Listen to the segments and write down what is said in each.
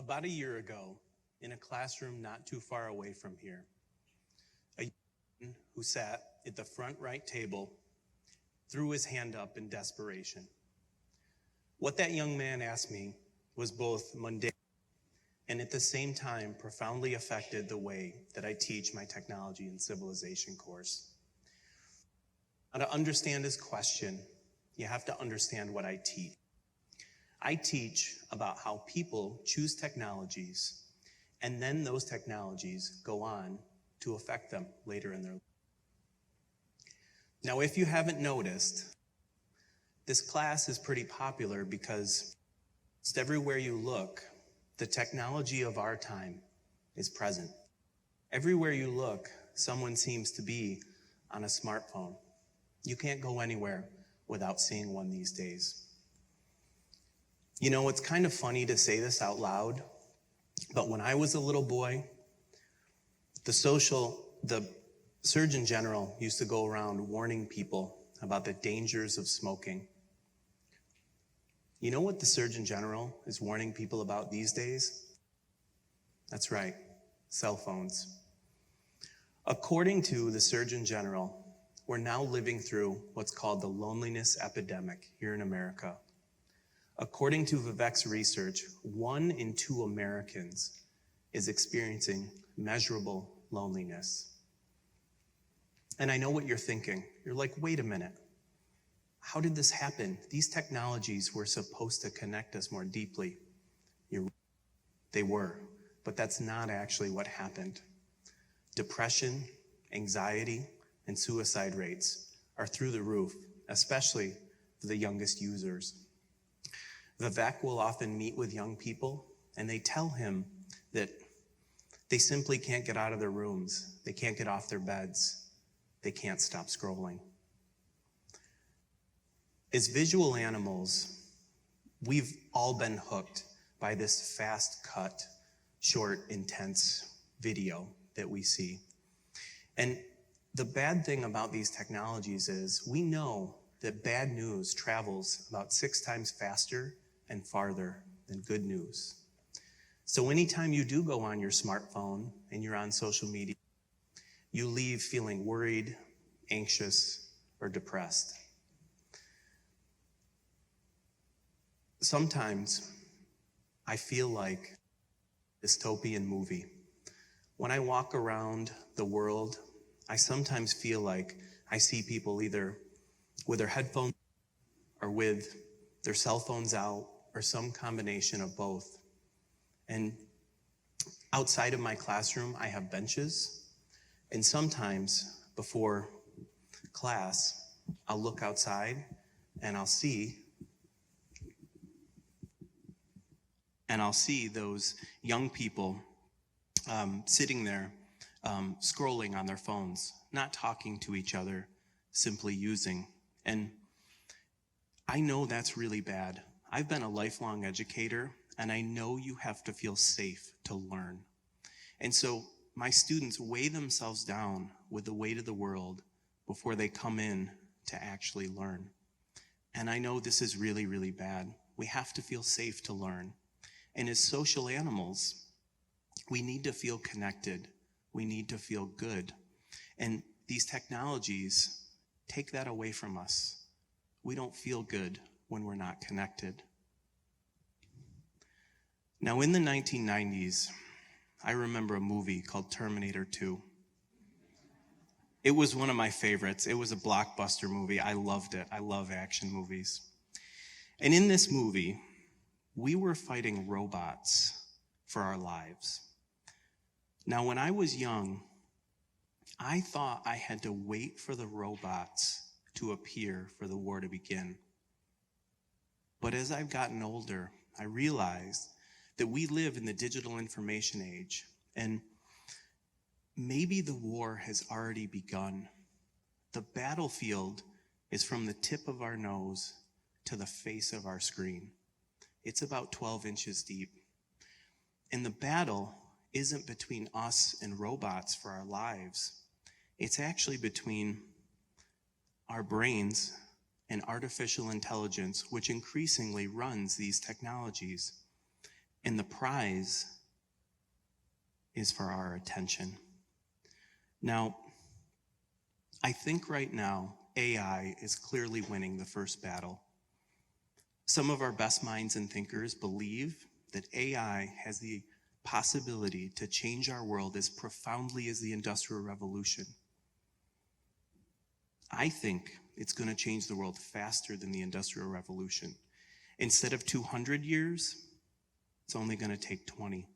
About a year ago, in a classroom not too far away from here, a young man who sat at the front right table threw his hand up in desperation. What that young man asked me was both mundane and at the same time profoundly affected the way that I teach my technology and civilization course. Now, to understand his question, you have to understand what I teach. I teach about how people choose technologies, and then those technologies go on to affect them later in their life. Now, if you haven't noticed, this class is pretty popular because just everywhere you look, the technology of our time is present. Everywhere you look, someone seems to be on a smartphone. You can't go anywhere without seeing one these days. You know, it's kind of funny to say this out loud, but when I was a little boy, the Surgeon General used to go around warning people about the dangers of smoking. You know what the Surgeon General is warning people about these days? That's right, cell phones. According to the Surgeon General, we're now living through what's called the loneliness epidemic here in America. According to Vivek's research, 1 in 2 Americans is experiencing measurable loneliness. And I know what you're thinking. You're like, wait a minute. How did this happen? These technologies were supposed to connect us more deeply. They were, but that's not actually what happened. Depression, anxiety, and suicide rates are through the roof, especially for the youngest users. Vivek will often meet with young people, and they tell him that they simply can't get out of their rooms. They can't get off their beds. They can't stop scrolling. As visual animals, we've all been hooked by this fast cut, short, intense video that we see. And the bad thing about these technologies is we know that bad news travels about 6 times faster and farther than good news. So anytime you do go on your smartphone and you're on social media, you leave feeling worried, anxious, or depressed. Sometimes I feel like a dystopian movie. When I walk around the world, I sometimes feel like I see people either with their headphones or with their cell phones out or some combination of both. And outside of my classroom, I have benches. And sometimes before class, I'll look outside and I'll see those young people sitting there scrolling on their phones, not talking to each other, simply using. And I know that's really bad. I've been a lifelong educator, and I know you have to feel safe to learn. And so my students weigh themselves down with the weight of the world before they come in to actually learn. And I know this is really, really bad. We have to feel safe to learn. And as social animals, we need to feel connected. We need to feel good. And these technologies take that away from us. We don't feel good when we're not connected. Now, in the 1990s, I remember a movie called Terminator 2. It was one of my favorites. It was a blockbuster movie. I loved it. I love action movies. And in this movie, we were fighting robots for our lives. Now, when I was young, I thought I had to wait for the robots to appear for the war to begin. But as I've gotten older, I realized that we live in the digital information age, and maybe the war has already begun. The battlefield is from the tip of our nose to the face of our screen. It's about 12 inches deep. And the battle isn't between us and robots for our lives. It's actually between our brains and artificial intelligence, which increasingly runs these technologies. And the prize is for our attention. Now, I think right now, AI is clearly winning the first battle. Some of our best minds and thinkers believe that AI has the possibility to change our world as profoundly as the Industrial Revolution. I think it's going to change the world faster than the Industrial Revolution. Instead of 200 years, it's only going to take 20.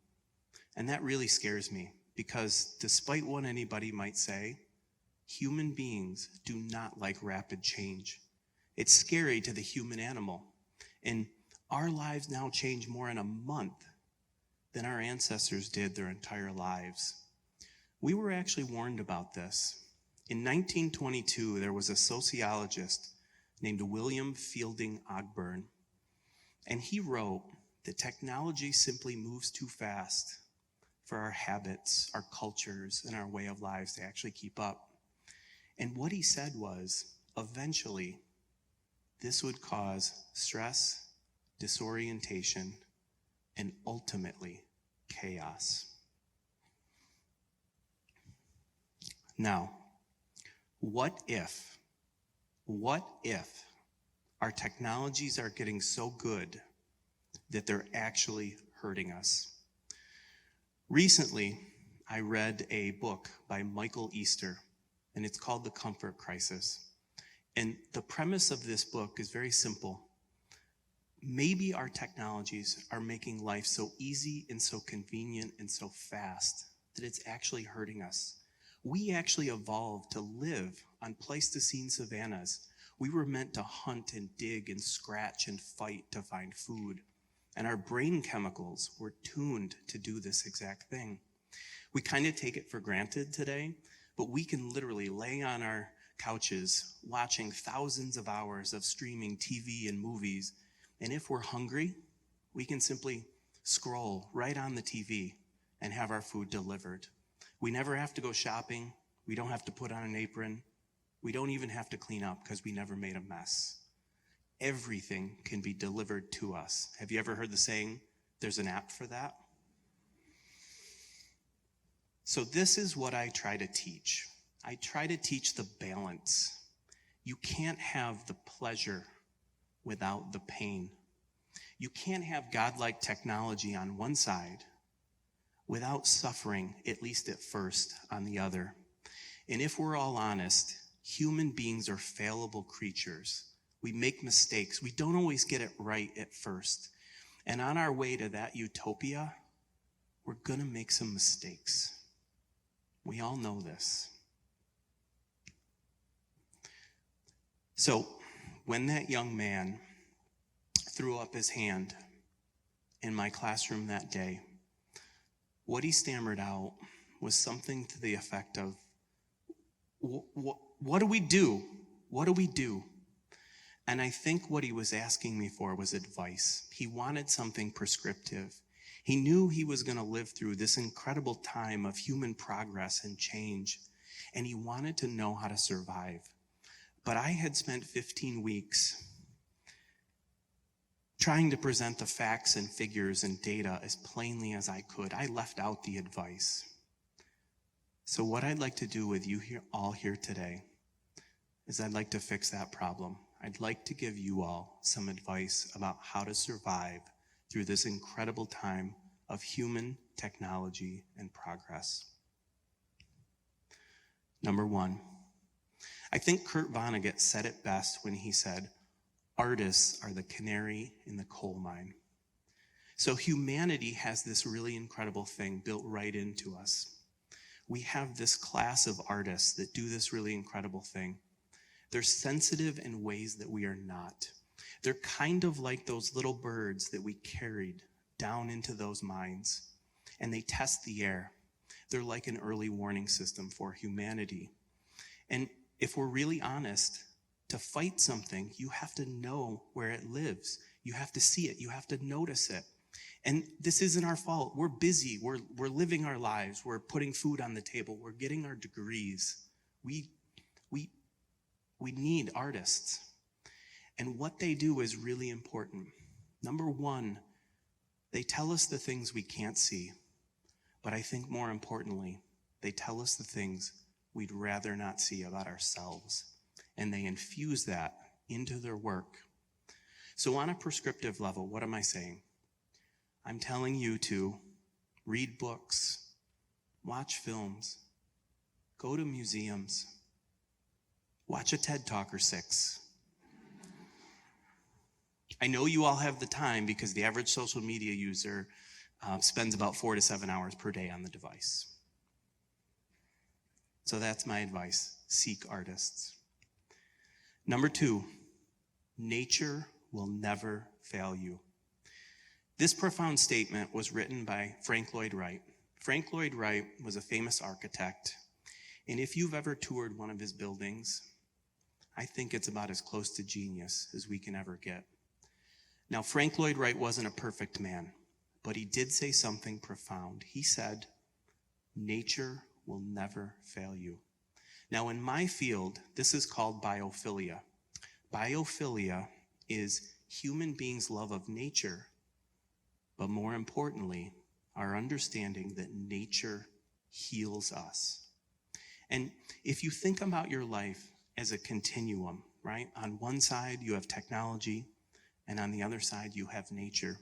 And that really scares me because despite what anybody might say, human beings do not like rapid change. It's scary to the human animal. And our lives now change more in a month than our ancestors did their entire lives. We were actually warned about this. In 1922, there was a sociologist named William Fielding Ogburn, and he wrote that technology simply moves too fast for our habits, our cultures, and our way of lives to actually keep up. And what he said was, eventually, this would cause stress, disorientation, and ultimately, chaos. Now, what if our technologies are getting so good that they're actually hurting us? Recently, I read a book by Michael Easter, and it's called The Comfort Crisis. And the premise of this book is very simple. Maybe our technologies are making life so easy and so convenient and so fast that it's actually hurting us. We actually evolved to live on Pleistocene savannas. We were meant to hunt and dig and scratch and fight to find food. And our brain chemicals were tuned to do this exact thing. We kind of take it for granted today, but we can literally lay on our couches watching thousands of hours of streaming TV and movies. And if we're hungry, we can simply scroll right on the TV and have our food delivered. We never have to go shopping. We don't have to put on an apron. We don't even have to clean up because we never made a mess. Everything can be delivered to us. Have you ever heard the saying, there's an app for that? So this is what I try to teach. I try to teach the balance. You can't have the pleasure without the pain. You can't have godlike technology on one side without suffering, at least at first, on the other. And if we're all honest, human beings are fallible creatures. We make mistakes. We don't always get it right at first. And on our way to that utopia, we're going to make some mistakes. We all know this. So, when that young man threw up his hand in my classroom that day, what he stammered out was something to the effect of, what do we do? What do we do? And I think what he was asking me for was advice. He wanted something prescriptive. He knew he was going to live through this incredible time of human progress and change, and he wanted to know how to survive. But I had spent 15 weeks trying to present the facts and figures and data as plainly as I could. I left out the advice. So what I'd like to do with you all here today is I'd like to fix that problem. I'd like to give you all some advice about how to survive through this incredible time of human technology and progress. Number one, I think Kurt Vonnegut said it best when he said, artists are the canary in the coal mine. So humanity has this really incredible thing built right into us. We have this class of artists that do this really incredible thing. They're sensitive in ways that we are not. They're kind of like those little birds that we carried down into those mines, and they test the air. They're like an early warning system for humanity. And if we're really honest, to fight something, you have to know where it lives. You have to see it. You have to notice it. And this isn't our fault. We're busy. We're living our lives. We're putting food on the table. We're getting our degrees. We need artists. And what they do is really important. Number one, They tell us the things we can't see, but I think more importantly, they tell us the things we'd rather not see about ourselves, and they infuse that into their work. So on a prescriptive level, what am I saying? I'm telling you to read books, watch films, go to museums, watch a TED Talk or 6. I know you all have the time because the average social media user spends about 4 to 7 hours per day on the device. So that's my advice. Seek artists. Number 2, nature will never fail you. This profound statement was written by Frank Lloyd Wright. Frank Lloyd Wright was a famous architect, and if you've ever toured one of his buildings, I think it's about as close to genius as we can ever get. Now, Frank Lloyd Wright wasn't a perfect man, but he did say something profound. He said, nature will never fail you. Now, in my field, this is called biophilia. Biophilia is human beings' love of nature, but more importantly, our understanding that nature heals us. And if you think about your life as a continuum, right? On one side, you have technology, and on the other side, you have nature.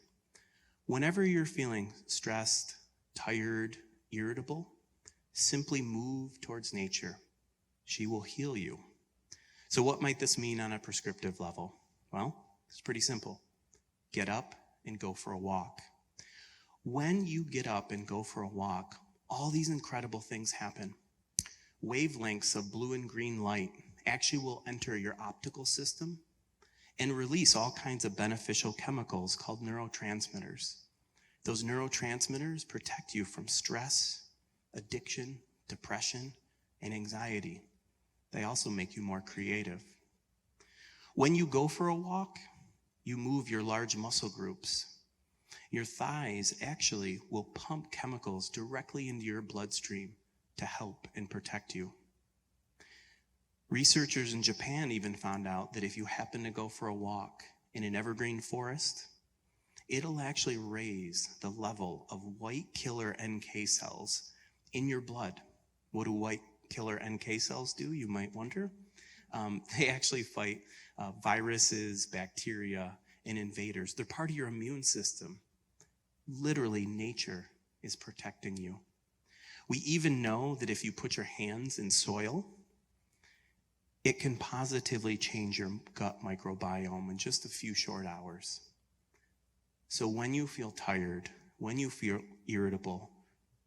Whenever you're feeling stressed, tired, irritable, simply move towards nature. She will heal you. So what might this mean on a prescriptive level? Well, it's pretty simple. Get up and go for a walk. When you get up and go for a walk, all these incredible things happen. Wavelengths of blue and green light actually will enter your optical system and release all kinds of beneficial chemicals called neurotransmitters. Those neurotransmitters protect you from stress, addiction, depression, and anxiety. They also make you more creative. When you go for a walk, you move your large muscle groups. Your thighs actually will pump chemicals directly into your bloodstream to help and protect you. Researchers in Japan even found out that if you happen to go for a walk in an evergreen forest, it'll actually raise the level of white killer NK cells in your blood. What do white killer NK cells do, you might wonder? They actually fight viruses, bacteria, and invaders. They're part of your immune system. Literally, nature is protecting you. We even know that if you put your hands in soil, it can positively change your gut microbiome in just a few short hours. So when you feel tired, when you feel irritable,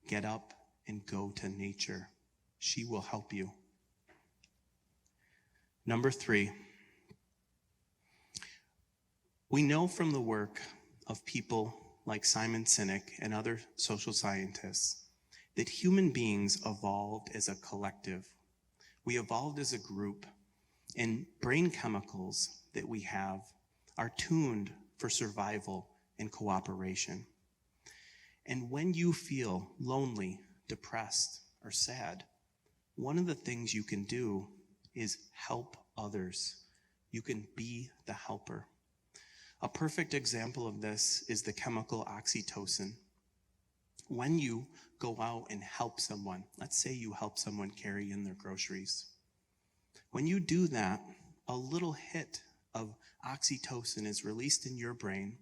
get up and go to nature. She will help you. Number 3, we know from the work of people like Simon Sinek and other social scientists that human beings evolved as a collective. We evolved as a group, and brain chemicals that we have are tuned for survival and cooperation. And when you feel lonely, depressed, or sad, one of the things you can do is help others. You can be the helper. A perfect example of this is the chemical oxytocin. When you go out and help someone, let's say you help someone carry in their groceries. When you do that, a little hit of oxytocin is released in your brain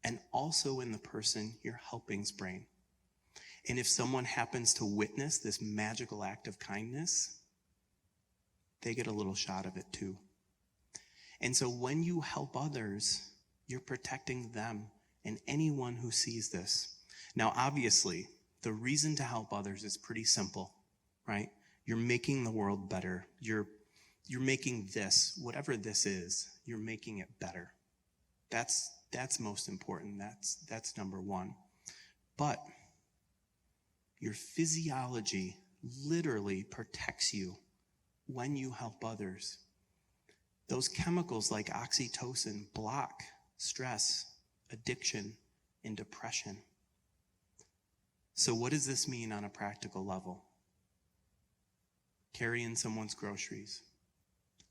and also in the person you're helping's brain. And if someone happens to witness this magical act of kindness, they get a little shot of it too. And so when you help others, you're protecting them and anyone who sees this. Now, obviously, the reason to help others is pretty simple, right? You're making the world better. You're making this, whatever this is, you're making it better. That's most important. That's number 1. But your physiology literally protects you when you help others. Those chemicals like oxytocin block stress, addiction, and depression. So what does this mean on a practical level? Carry in someone's groceries.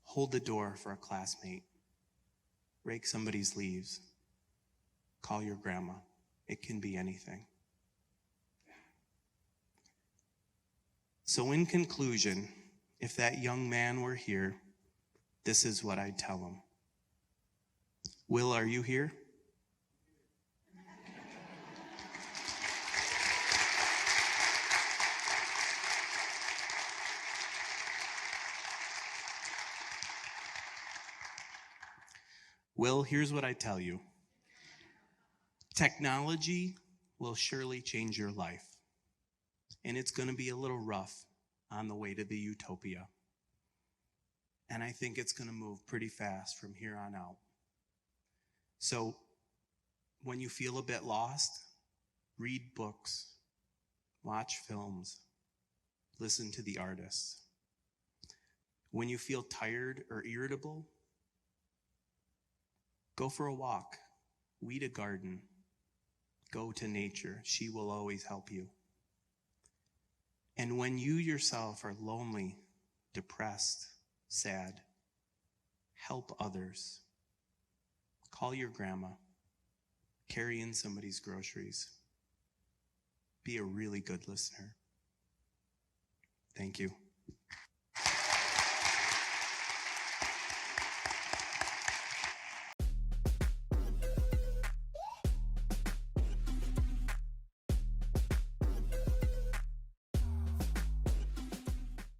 Hold the door for a classmate. Rake somebody's leaves. Call your grandma. It can be anything. So in conclusion, if that young man were here, this is what I'd tell him. Will, are you here? Will, here's what I tell you. Technology will surely change your life, and it's going to be a little rough on the way to the utopia. And I think it's going to move pretty fast from here on out. So when you feel a bit lost, read books, watch films, listen to the artists. When you feel tired or irritable, go for a walk, weed a garden, go to nature. She will always help you. And when you yourself are lonely, depressed, sad, help others. Call your grandma. Carry in somebody's groceries. Be a really good listener. Thank you.